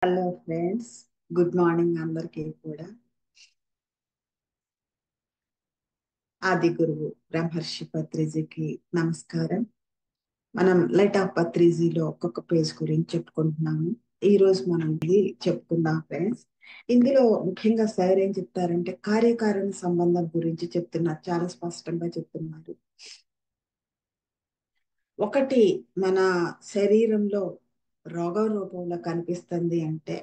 Hello friends, good morning అందరికీ కూడా. ఆది గురువు బ్రహ్మర్షి పత్రిజీకి నమస్కారం. మనం లైట్ ఆఫ్ పత్రిజీలో ఒక్కొక్క పేజ్ గురించి చెప్పుకుంటున్నాము. ఈ రోజు మనం ఇది చెప్పుకుందాం ఫ్రెండ్స్. ఇందులో ముఖ్యంగా సార్ ఏం చెప్తారంటే కార్యకారణ సంబంధం గురించి చెప్తున్నారు, చాలా స్పష్టంగా చెప్తున్నారు. ఒకటి, మన శరీరంలో రోగ రూపంలో కనిపిస్తుంది అంటే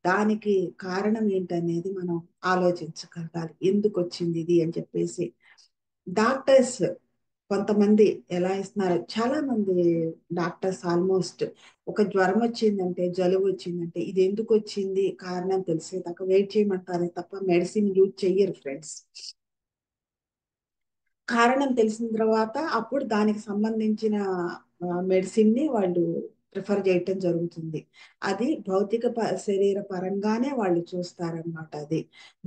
దానికి కారణం ఏంటనేది మనం ఆలోచించగలగాలి. ఎందుకు వచ్చింది ఇది అని చెప్పేసి డాక్టర్స్ కొంతమంది ఎలా ఇస్తున్నారు, చాలా మంది డాక్టర్స్ ఆల్మోస్ట్ ఒక జ్వరం వచ్చిందంటే, జలుబు వచ్చిందంటే ఇది ఎందుకు వచ్చింది కారణం తెలిసేదాకా వెయిట్ చేయమంటారే తప్ప మెడిసిన్ యూజ్ చెయ్యరు ఫ్రెండ్స్. కారణం తెలిసిన తర్వాత అప్పుడు దానికి సంబంధించిన మెడిసిన్ ని వాళ్ళు ప్రిఫర్ చేయటం జరుగుతుంది. అది భౌతిక శరీర పరంగానే వాళ్ళు చూస్తారనమాట. అది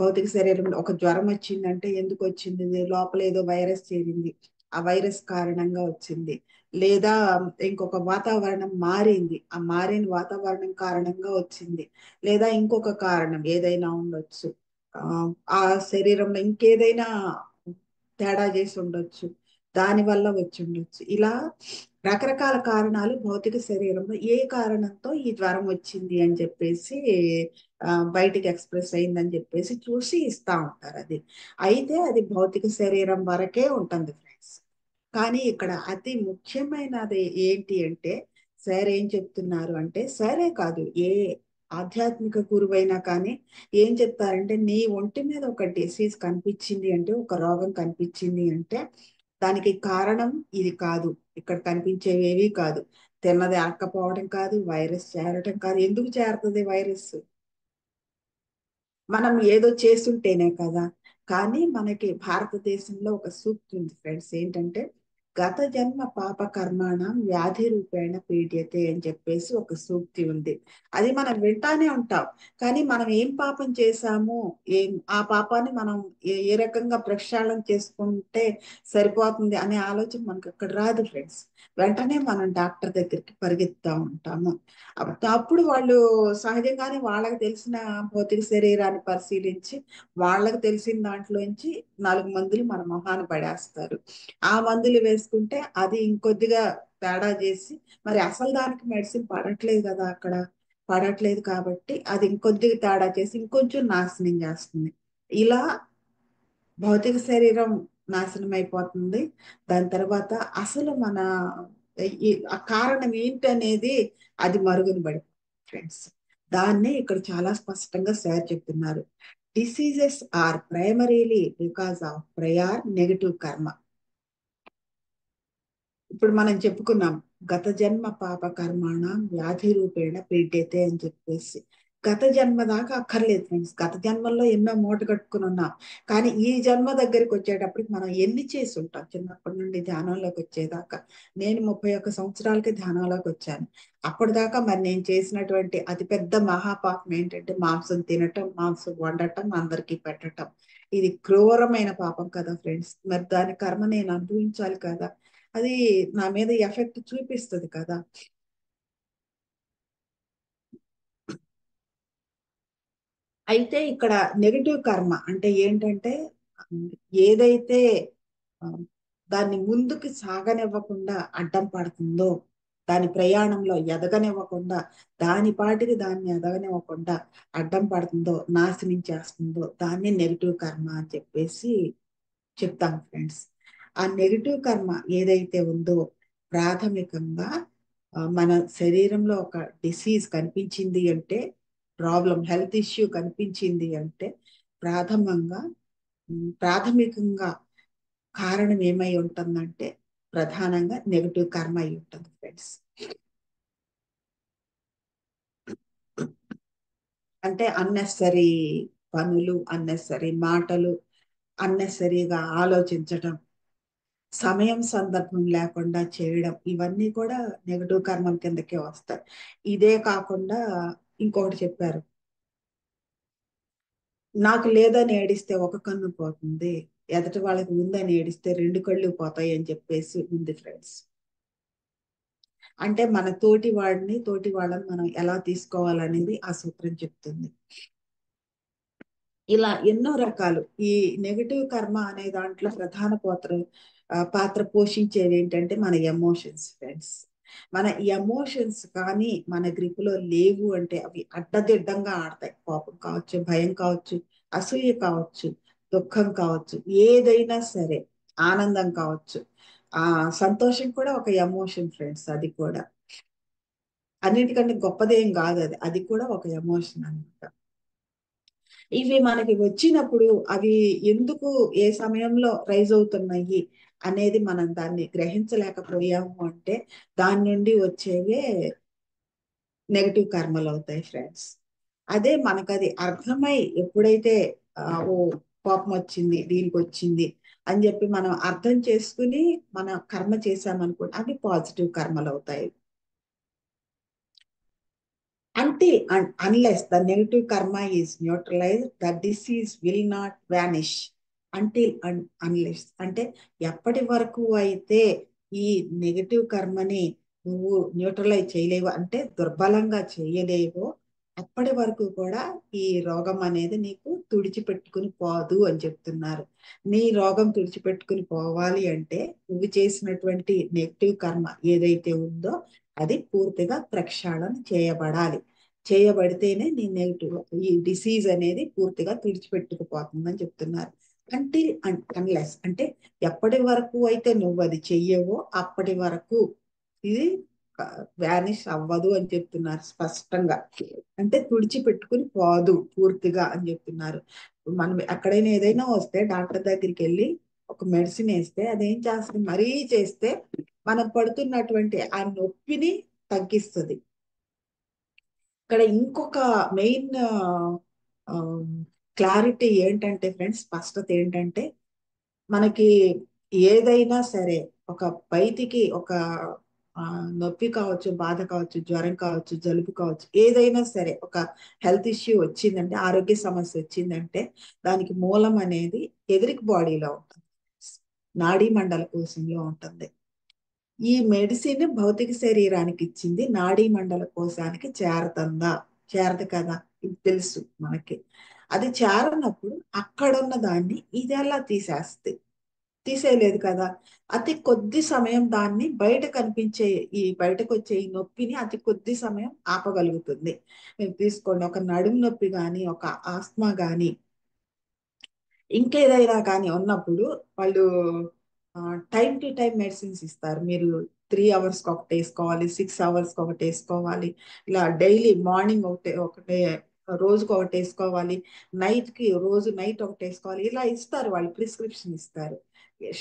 భౌతిక శరీరంలో ఒక జ్వరం వచ్చిందంటే ఎందుకు వచ్చింది, లోపల ఏదో వైరస్ చేరింది, ఆ వైరస్ కారణంగా వచ్చింది. లేదా ఇంకొక వాతావరణం మారింది, ఆ మారిన వాతావరణం కారణంగా వచ్చింది. లేదా ఇంకొక కారణం ఏదైనా ఉండొచ్చు, ఆ ఆ శరీరంలో ఇంకేదైనా తేడా చేసి ఉండొచ్చు, దాని వల్ల వచ్చి ఉండొచ్చు. ఇలా రకరకాల కారణాలు భౌతిక శరీరంలో ఏ కారణంతో ఈ జ్వరం వచ్చింది అని చెప్పేసి బయటికి ఎక్స్ప్రెస్ అయిందని చెప్పేసి చూసి ఇస్తా ఉంటారు. అది అయితే అది భౌతిక శరీరం వరకే ఉంటుంది ఫ్రెండ్స్. కానీ ఇక్కడ అతి ముఖ్యమైనది ఏంటి అంటే సార్ ఏం చెప్తున్నారు అంటే, సరే కాదు ఏ ఆధ్యాత్మిక గురువైనా కానీ ఏం చెప్తారంటే, నీ ఒంటి మీద ఒక డిసీజ్ కనిపించింది అంటే, ఒక రోగం కనిపించింది అంటే దానికి కారణం ఇది కాదు, ఇక్కడ కనిపించేవేవి కాదు, తిన్నది అరక్కపోవడం కాదు, వైరస్ చేరటం కాదు. ఎందుకు చేరుతుంది వైరస్? మనం ఏదో చేస్తుంటేనే కదా. కానీ మనకి భారతదేశంలో ఒక సూక్తి ఉంది ఫ్రెండ్స్, ఏంటంటే గత జన్మ పాప కర్మాణం వ్యాధి రూపేణ పీడ్యతే అని చెప్పేసి ఒక సూక్తి ఉంది. అది మనం వింటానే ఉంటాం. కానీ మనం ఏం పాపం చేశాము, ఏం ఆ పాపాన్ని మనం ఏ రకంగా ప్రక్షాళన చేసుకుంటే సరిపోతుంది అనే ఆలోచన మనకు అక్కడ రాదు ఫ్రెండ్స్. వెంటనే మనం డాక్టర్ దగ్గరికి పరిగెత్తుతా ఉంటాము. అప్పుడు వాళ్ళు సహజంగానే వాళ్ళకి తెలిసిన భౌతిక శరీరాన్ని పరిశీలించి వాళ్ళకి తెలిసిన దాంట్లోంచి 4 మందులు మన మొహాన్ని పడేస్తారు. ఆ మందులు వేసుకుంటే అది ఇంకొద్దిగా తేడా చేసి, మరి అసలు దానికి మెడిసిన్ పడట్లేదు కదా, అక్కడ పడట్లేదు కాబట్టి అది ఇంకొద్దిగా తేడా చేసి ఇంకొంచెం నాశనం చేస్తుంది. ఇలా భౌతిక శరీరం నాశనం అయిపోతుంది. దాని తర్వాత అసలు మన ఆ కారణం ఏంటనేది అది మరుగున పడి ఫ్రెండ్స్. దాన్నే ఇక్కడ చాలా స్పష్టంగా సార్ చెప్తున్నారు. Diseases are primarily because of prior negative karma. ఇప్పుడు మనం చెప్పుకున్నాం, గత జన్మ పాప కర్మాణ వ్యాధి రూపేణ పీడ్యతే అని చెప్పేసి. గత జన్మ దాకా అక్కర్లేదు ఫ్రెండ్స్, గత జన్మల్లో ఎన్నో మూట కట్టుకుని ఉన్నాం. కానీ ఈ జన్మ దగ్గరికి వచ్చేటప్పటికి మనం ఎన్ని చేసి ఉంటాం చిన్నప్పటి నుండి ధ్యానంలోకి వచ్చేదాకా. నేను 31 సంవత్సరాలకి ధ్యానంలోకి వచ్చాను. అప్పటిదాకా మరి నేను చేసినటువంటి అతిపెద్ద మహాపాపం ఏంటంటే మాంసం తినటం, మాంసం వండటం, అందరికీ పెట్టటం. ఇది క్రూరమైన పాపం కదా ఫ్రెండ్స్. మరి దాని కర్మ నేను అనుభవించాలి కదా, అది నా మీద ఎఫెక్ట్ చూపిస్తుంది కదా. అయితే ఇక్కడ నెగటివ్ కర్మ అంటే ఏంటంటే, ఏదైతే ఆ, దాన్ని ముందుకు సాగనివ్వకుండా అడ్డం పడుతుందో, దాని ప్రయాణంలో ఎదగనివ్వకుండా, దాని పాటికి దాన్ని ఎదగనివ్వకుండా అడ్డం పడుతుందో, నాశనం చేస్తుందో దాన్ని నెగటివ్ కర్మ అని చెప్పేసి చెప్తాం ఫ్రెండ్స్. ఆ నెగిటివ్ కర్మ ఏదైతే ఉందో ప్రాథమికంగా మన శరీరంలో ఒక డిసీజ్ కనిపించింది అంటే, ప్రాబ్లం హెల్త్ ఇష్యూ కనిపించింది అంటే ప్రాథమంగా ప్రాథమికంగా కారణం ఏమై ఉంటుందంటే ప్రధానంగా నెగిటివ్ కర్మ అయి ఉంటుంది ఫ్రెండ్స్. అంటే అన్నెసరీ పనులు, అన్నెసరీ మాటలు, అన్నెసరీగా ఆలోచించటం, సమయం సందర్భం లేకుండా చేయడం, ఇవన్నీ కూడా నెగటివ్ కర్మల కిందకే వస్తాయి. ఇదే కాకుండా ఇంకొకటి చెప్పారు, నాకు లేదని ఏడిస్తే ఒక కన్ను పోతుంది, ఎదటి వాళ్ళకి ఉందని ఏడిస్తే 2 కళ్ళు పోతాయి అని చెప్పేసి ఉంది ఫ్రెండ్స్. అంటే మన తోటి వాళ్ళని మనం ఎలా తీసుకోవాలనేది ఆ సూత్రం చెప్తుంది. ఇలా ఎన్నో రకాలు ఈ నెగటివ్ కర్మ అనే దాంట్లో ప్రధాన పాత్ర పోషించేది ఏంటంటే మన ఎమోషన్స్ ఫ్రెండ్స్. మన ఎమోషన్స్ కానీ మన గ్రిప్ లో లేవు అంటే అవి అడ్డదిడ్డంగా ఆడతాయి. కోపం కావచ్చు, భయం కావచ్చు, అసూయ కావచ్చు, దుఃఖం కావచ్చు, ఏదైనా సరే, ఆనందం కావచ్చు. ఆ సంతోషం కూడా ఒక ఎమోషన్ ఫ్రెండ్స్. అది కూడా అన్నిటికంటే గొప్పదేం కాదు. అది కూడా ఒక ఎమోషన్ అన్నమాట. ఇవి మనకి వచ్చినప్పుడు అవి ఎందుకు ఏ సమయంలో రైజ్ అవుతున్నాయి అనేది మనం దాన్ని గ్రహించలేకపోయాము అంటే దాని నుండి వచ్చేవే నెగటివ్ కర్మలు అవుతాయి ఫ్రెండ్స్. అదే మనకు అది అర్థమై ఎప్పుడైతే ఓ కోపం వచ్చింది, దీనికి వచ్చింది అని చెప్పి మనం అర్థం చేసుకుని మన కర్మ చేసామనుకోండి, అవి పాజిటివ్ కర్మలు అవుతాయి. Until and unless the negative karma is neutralized, the disease will not vanish. Until and unless అంటే ఎప్పటి వరకు అయితే ఈ నెగటివ్ కర్మని నువ్వు న్యూట్రలైజ్ చేయలేవు, అంటే దుర్బలంగా చేయలేవో, అప్పటి వరకు కూడా ఈ రోగం అనేది నీకు తుడిచిపెట్టుకుని పోదు అని చెప్తున్నారు. నీ రోగం తుడిచిపెట్టుకుని పోవాలి అంటే నువ్వు చేసినటువంటి నెగటివ్ కర్మ ఏదైతే ఉందో అది పూర్తిగా ప్రక్షాళన చేయబడాలి. చేయబడితేనే నీ నెగిటివ్ ఈ డిసీజ్ అనేది పూర్తిగా తుడిచిపెట్టుకుపోతుందని చెప్తున్నారు. అంటిల్ అండ్ అన్లెస్ అంటే ఎప్పటి వరకు అయితే నువ్వు అది చెయ్యవో అప్పటి వరకు ఇది వ్యానిష్ అవ్వదు అని చెప్తున్నారు స్పష్టంగా. అంటే తుడిచిపెట్టుకుని పోదు పూర్తిగా అని చెప్తున్నారు. మనం ఎక్కడైనా ఏదైనా వస్తే డాక్టర్ దగ్గరికి వెళ్ళి ఒక మెడిసిన్ వేస్తే అదేం చేస్తుంది, మరీ చేస్తే మనం పడుతున్నటువంటి ఆ నొప్పిని తగ్గిస్తుంది. ఇక్కడ ఇంకొక మెయిన్ క్లారిటీ ఏంటంటే ఫ్రెండ్స్, స్పష్టత ఏంటంటే మనకి ఏదైనా సరే ఒక బయటికి ఒక నొప్పి కావచ్చు, బాధ కావచ్చు, జ్వరం కావచ్చు, జలుబు కావచ్చు, ఏదైనా సరే ఒక హెల్త్ ఇష్యూ వచ్చిందంటే, ఆరోగ్య సమస్య వచ్చిందంటే దానికి మూలం అనేది ఎదురికి బాడీలో ఉంటుంది, నాడీ మండల కోశంలో ఉంటుంది. ఈ మెడిసిన్ భౌతిక శరీరానికి ఇచ్చింది నాడీ మండల కోశానికి చేరతందా? చేరదు కదా, ఇది తెలుసు మనకి. అది చేరనప్పుడు అక్కడున్న దాన్ని ఇది ఎలా తీసేయలేదు కదా. అతి కొద్ది సమయం దాన్ని బయట కనిపించే ఈ బయటకు వచ్చే ఈ నొప్పిని అతి కొద్ది సమయం ఆపగలుగుతుంది. మీరు తీసుకోండి, ఒక నడుము నొప్పి కానీ, ఒక ఆస్మా కానీ, ఇంకేదైనా కానీ ఉన్నప్పుడు వాళ్ళు టైం టు టైం మెడిసిన్స్ ఇస్తారు. మీరు 3 hours ఒకటి వేసుకోవాలి, 6 hours ఒకటి వేసుకోవాలి, ఇలా డైలీ మార్నింగ్ ఒకటే రోజుకి ఒకటి వేసుకోవాలి, రోజు నైట్ ఒకటి వేసుకోవాలి, ఇలా ఇస్తారు. వాళ్ళు ప్రిస్క్రిప్షన్ ఇస్తారు,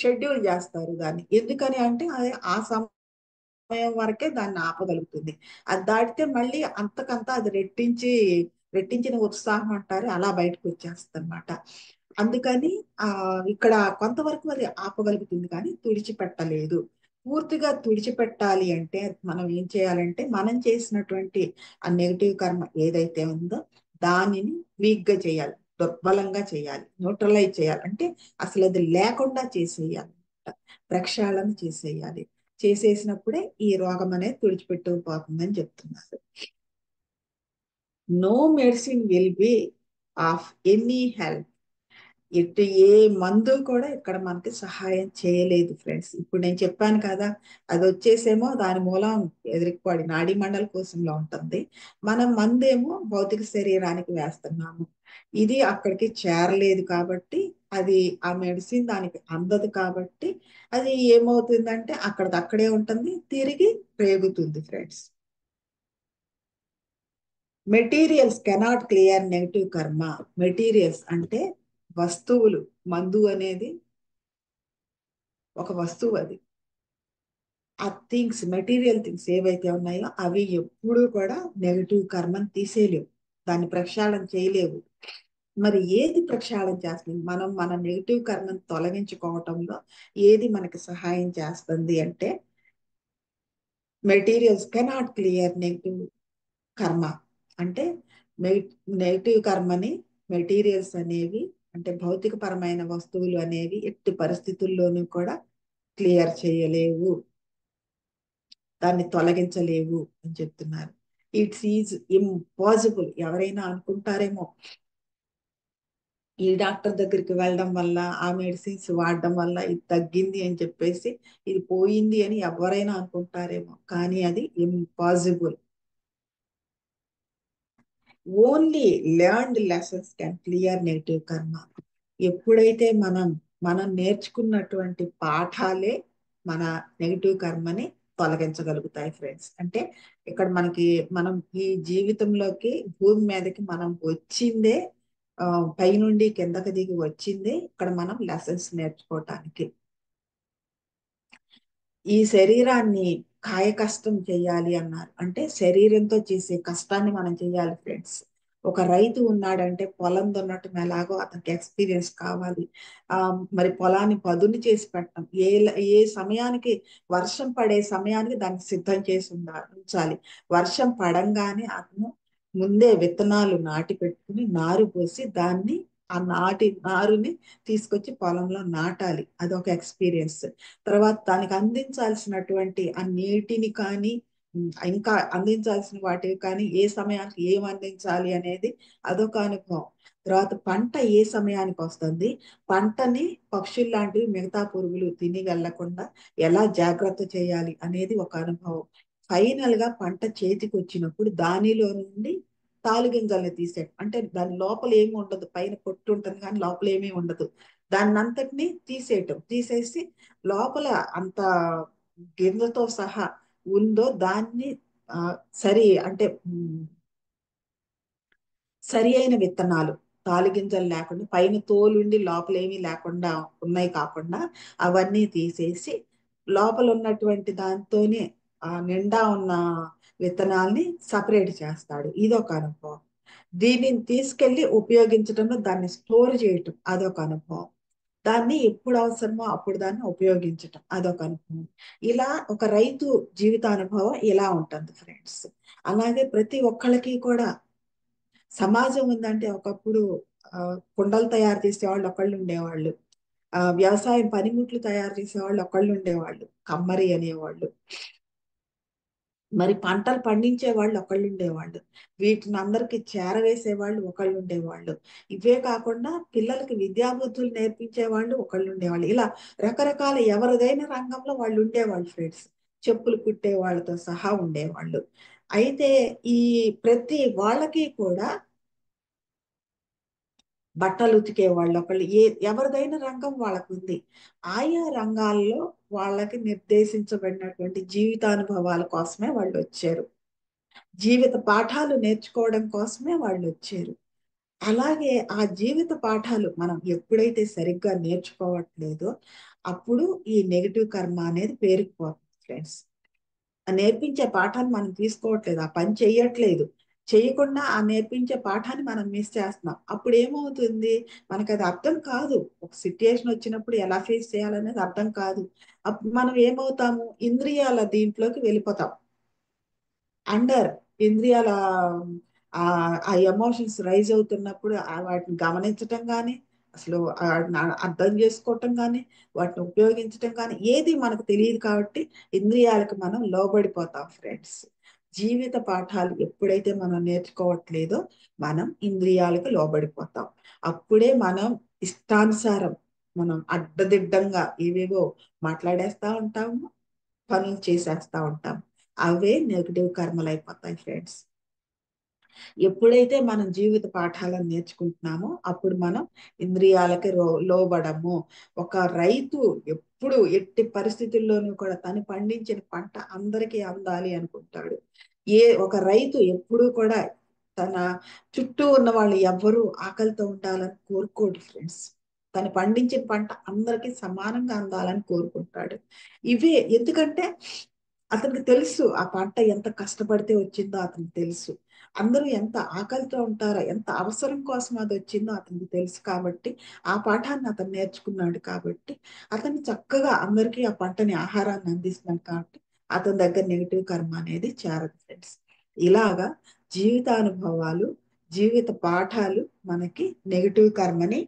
షెడ్యూల్ చేస్తారు దాన్ని. ఎందుకని అంటే అది ఆ సమయం వరకే దాన్ని ఆపగలుగుతుంది. అది దాటితే మళ్ళీ అంతకంతా అది రెట్టించిన ఉత్సాహం అంటారు, అలా బయటకు వచ్చేస్తుంది అనమాట. అందుకని ఇక్కడ కొంతవరకు అది ఆపగలుగుతుంది కానీ తుడిచిపెట్టలేదు. పూర్తిగా తుడిచిపెట్టాలి అంటే మనం ఏం చేయాలంటే మనం చేసినటువంటి ఆ నెగిటివ్ కర్మ ఏదైతే ఉందో దానిని వీక్ గా చేయాలి, దుర్బలంగా చేయాలి, న్యూట్రలైజ్ చేయాలి, అంటే అసలు అది లేకుండా చేసేయాలి, ప్రక్షాళన చేసేయాలి. చేసేసినప్పుడే ఈ రోగం అనేది తుడిచిపెట్టుకుపోతుందని చెప్తున్నారు. No medicine will be of any help. ఇటు ఏ మందు కూడా ఇక్కడ మనకి సహాయం చేయలేదు ఫ్రెండ్స్. ఇప్పుడు నేను చెప్పాను కదా, అది వచ్చేసేమో దాని మూలం ఎదురుకోడి నాడీ మండల కోశంలో ఉంటుంది. మనం మందేమో భౌతిక శరీరానికి వేస్తున్నాము. ఇది అక్కడికి చేరలేదు కాబట్టి, అది ఆ మెడిసిన్ దానికి అందదు కాబట్టి అది ఏమవుతుందంటే అక్కడే ఉంటుంది, తిరిగి రేగుతుంది friends. Materials cannot clear negative karma. Materials అంటే వస్తువులు. మందు అనేది ఒక వస్తువు. అది ఆ మెటీరియల్ థింగ్స్ ఏవైతే ఉన్నాయో అవి ఎప్పుడూ కూడా నెగిటివ్ కర్మని తీసేయలేవు, దాన్ని ప్రక్షాళన చేయలేవు. మరి ఏది ప్రక్షాళన చేస్తుంది? మనం మన నెగిటివ్ కర్మను తొలగించుకోవటంలో ఏది మనకి సహాయం చేస్తుంది అంటే మెటీరియల్స్ కెనాట్ క్లియర్ నెగిటివ్ కర్మ. అంటే నెగిటివ్ కర్మని మెటీరియల్స్ అనేవి, అంటే భౌతిక పరమైన వస్తువులు అనేవి ఎట్టి పరిస్థితుల్లోనూ కూడా క్లియర్ చేయలేవు. దాన్ని తొలగించలేవు అని చెప్తున్నారు. It's is impossible. ఎవరైనా అనుకుంటారేమో ఈ డాక్టర్ దగ్గరికి వెళ్ళడం వల్ల, ఆ మెడిసిన్స్ వాడడం వల్ల ఇది తగ్గింది అని చెప్పేసి, ఇది పోయింది అని ఎవరైనా అనుకుంటారేమో, కానీ అది impossible. Only learned lessons can clear negative కర్మ. ఎప్పుడైతే మనం నేర్చుకున్నటువంటి పాఠాలే మన నెగిటివ్ కర్మని తొలగించగలుగుతాయి ఫ్రెండ్స్. అంటే ఇక్కడ మనం ఈ జీవితంలోకి, భూమి మీదకి మనం వచ్చిందే పైనుండి కిందకి దిగి వచ్చిందే ఇక్కడ మనం లెసన్స్ నేర్చుకోవటానికి. ఈ శరీరాన్ని కాయ కష్టం చేయాలి అన్నారు. అంటే శరీరంతో చేసే కష్టాన్ని మనం చేయాలి ఫ్రెండ్స్. ఒక రైతు ఉన్నాడంటే పొలం దున్నటం ఎలాగో అతనికి ఎక్స్పీరియన్స్ కావాలి. ఆ మరి పొలాన్ని పదును చేసి పెట్టడం, ఏ సమయానికి, వర్షం పడే సమయానికి దాన్ని సిద్ధం చేసి ఉంచాలి. వర్షం పడంగానే అతను ముందే విత్తనాలు నాటి పెట్టుకుని నారు పోసి దాన్ని, ఆ నారుని తీసుకొచ్చి పొలంలో నాటాలి. అదొక ఎక్స్పీరియన్స్. తర్వాత దానికి అందించాల్సినటువంటి ఆ నీటిని కానీ, ఇంకా అందించాల్సిన వాటికి కానీ, ఏ సమయానికి ఏం అందించాలి అనేది అదొక అనుభవం. తర్వాత పంట ఏ సమయానికి వస్తుంది, పంటని పక్షులు లాంటివి, మిగతా పురుగులు తిని వెళ్లకుండా ఎలా జాగ్రత్త చేయాలి అనేది ఒక అనుభవం. ఫైనల్ గా పంట చేతికి వచ్చినప్పుడు దానిలో నుండి తాలుగింజల్ని తీసేయడం. అంటే దాని లోపల ఏమి ఉండదు, పైన పొట్టు ఉంటుంది కానీ లోపల ఏమీ ఉండదు. దాన్ని అంతటిని తీసేసి లోపల అంత గింజతో సహా ఉందో దాన్ని ఆ, సరి అంటే సరి అయిన విత్తనాలు, తాలిగింజలు లేకుండా, పైన తోలుండి లోపల ఏమీ లేకుండా ఉన్నాయి కాకుండా అవన్నీ తీసేసి లోపల ఉన్నటువంటి దాంతోనే ఆ నిండా ఉన్న విత్తనాల్ని సపరేట్ చేస్తాడు. ఇదొక అనుభవం. దీనిని తీసుకెళ్లి ఉపయోగించడంలో, దాన్ని స్టోర్ చేయటం అదొక అనుభవం. దాన్ని ఎప్పుడు అవసరమో అప్పుడు దాన్ని ఉపయోగించటం అదొక అనుభవం. ఇలా ఒక రైతు జీవితానుభవం ఇలా ఉంటుంది ఫ్రెండ్స్. అలాగే ప్రతి ఒక్కళ్ళకి కూడా సమాజం ఉందంటే, ఒకప్పుడు కుండలు తయారు చేసేవాళ్ళు ఒకళ్ళు ఉండేవాళ్ళు. వ్యవసాయం పనిముట్లు తయారు చేసేవాళ్ళు ఒకళ్ళు ఉండేవాళ్ళు, కమ్మరి అనేవాళ్ళు. మరి పంటలు పండించే వాళ్ళు ఒకళ్ళు ఉండేవాళ్ళు. వీటిని అందరికి చేరవేసే వాళ్ళు ఒకళ్ళు ఉండేవాళ్ళు. ఇవే కాకుండా పిల్లలకి విద్యాబుద్ధులు నేర్పించే వాళ్ళు ఒకళ్ళు ఉండేవాళ్ళు. ఇలా రకరకాల ఎవరిదైన రంగంలో వాళ్ళు ఉండేవాళ్ళు ఫ్రెండ్స్. చెప్పులు కుట్టే వాళ్ళతో సహా ఉండేవాళ్ళు. అయితే ఈ ప్రతి వాళ్ళకి కూడా బట్టలు ఉతికే వాళ్ళు ఒకళ్ళు, ఎవరిదైన రంగం వాళ్ళకు ఉంది. ఆయా రంగాల్లో వాళ్ళకి నిర్దేశించబడినటువంటి జీవితానుభవాల కోసమే వాళ్ళు వచ్చారు. జీవిత పాఠాలు నేర్చుకోవడం కోసమే వాళ్ళు వచ్చారు. అలాగే ఆ జీవిత పాఠాలు మనం ఎప్పుడైతే సరిగ్గా నేర్చుకోవట్లేదో అప్పుడు ఈ నెగిటివ్ కర్మ అనేది పేరుకుపోతుంది ఫ్రెండ్స్. ఆ నేర్పించే పాఠాన్ని మనం తీసుకోవట్లేదు, ఆ పని చెయ్యట్లేదు. చేయకుండా ఆ నేర్పించే పాఠాన్ని మనం మిస్ చేస్తున్నాం. అప్పుడు ఏమవుతుంది, మనకు అది అర్థం కాదు. ఒక సిచ్యుయేషన్ వచ్చినప్పుడు ఎలా ఫేస్ చేయాలనేది అర్థం కాదు. అప్పుడు మనం ఏమవుతాము, ఇంద్రియాల దీంట్లోకి వెళ్ళిపోతాం. అండర్ ఇంద్రియాల ఆ ఎమోషన్స్ రైజ్ అవుతున్నప్పుడు వాటిని గమనించటం కానీ, అసలు అర్థం చేసుకోవటం కానీ, వాటిని ఉపయోగించటం కానీ ఏది మనకు తెలియదు. కాబట్టి ఇంద్రియాలకు మనం లోబడిపోతాం ఫ్రెండ్స్. జీవిత పాఠాలు ఎప్పుడైతే మనం నేర్చుకోవట్లేదో మనం ఇంద్రియాలకు లోబడిపోతాం. అప్పుడే మనం ఇష్టానుసారం మనం అడ్డదిడ్డంగా ఏవేవో మాట్లాడేస్తా ఉంటాము, పనులు చేసేస్తా ఉంటాం. అవే నెగిటివ్ కర్మలు అయిపోతాయి ఫ్రెండ్స్. ఎప్పుడైతే మనం జీవిత పాఠాలను నేర్చుకుంటున్నామో అప్పుడు మనం ఇంద్రియాలకి లోబడము. ఒక రైతు ఎప్పుడు ఎట్టి పరిస్థితుల్లోనూ కూడా తను పండించిన పంట అందరికీ అందాలి అనుకుంటాడు. ఒక రైతు ఎప్పుడూ కూడా తన చుట్టూ ఉన్న వాళ్ళు ఎవ్వరూ ఆకలితో ఉండాలని కోరుకోడు ఫ్రెండ్స్. తను పండించిన పంట అందరికీ సమానంగా అందాలని కోరుకుంటాడు. ఇవే ఎందుకంటే అతనికి తెలుసు ఆ పంట ఎంత కష్టపడితే వచ్చిందో అతనికి తెలుసు. అందరూ ఎంత ఆకలితో ఉంటారో, ఎంత అవసరం కోసం అది వచ్చిందో అతనికి తెలుసు. కాబట్టి ఆ పాఠాన్ని అతను నేర్చుకున్నాడు. కాబట్టి అతను చక్కగా అందరికీ ఆ పంటని, ఆహారాన్ని అందిస్తున్నాడు. కాబట్టి అతని దగ్గర నెగిటివ్ కర్మ అనేది చేరదు ఫ్రెండ్స్. ఇలాగా జీవితానుభవాలు, జీవిత పాఠాలు మనకి నెగిటివ్ కర్మని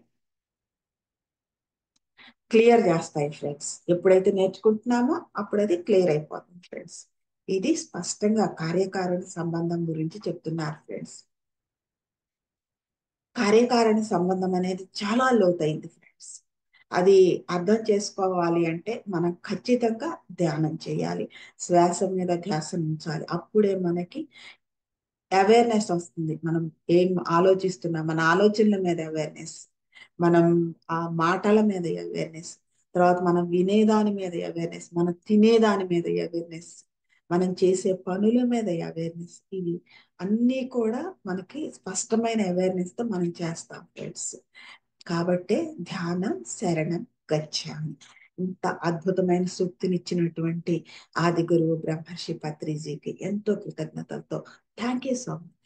క్లియర్ చేస్తాయి ఫ్రెండ్స్. ఎప్పుడైతే నేర్చుకుంటున్నామో అప్పుడు అది క్లియర్ అయిపోతుంది ఫ్రెండ్స్. ఇది స్పష్టంగా కార్యకారణ సంబంధం గురించి చెప్తున్నారు ఫ్రెండ్స్. కార్యకారణ సంబంధం అనేది చాలా లోతైంది ఫ్రెండ్స్. అది అర్థం చేసుకోవాలి అంటే మనం ఖచ్చితంగా ధ్యానం చేయాలి, శ్వాస మీద ధ్యాస ఉంచాలి. అప్పుడే మనకి అవేర్నెస్ వస్తుంది. మనం ఏం ఆలోచిస్తున్నాం, మన ఆలోచనల మీద అవేర్నెస్, మనం ఆ మాటల మీద అవేర్నెస్, తర్వాత మనం వినేదాని మీద అవేర్నెస్, మనం తినేదాని మీద అవేర్నెస్, మనం చేసే పనుల మీద అవేర్నెస్. ఇవి అన్నీ కూడా మనకి స్పష్టమైన అవేర్నెస్ తో మనం చేస్తాం ఫ్రెండ్స్. కాబట్టే ధ్యానం శరణం గచ్చామి. ఇంత అద్భుతమైన సూక్తినిచ్చినటువంటి ఆది గురువు బ్రహ్మర్షి పత్రిజీకి ఎంతో కృతజ్ఞతలతో థ్యాంక్ యూ సో మచ్.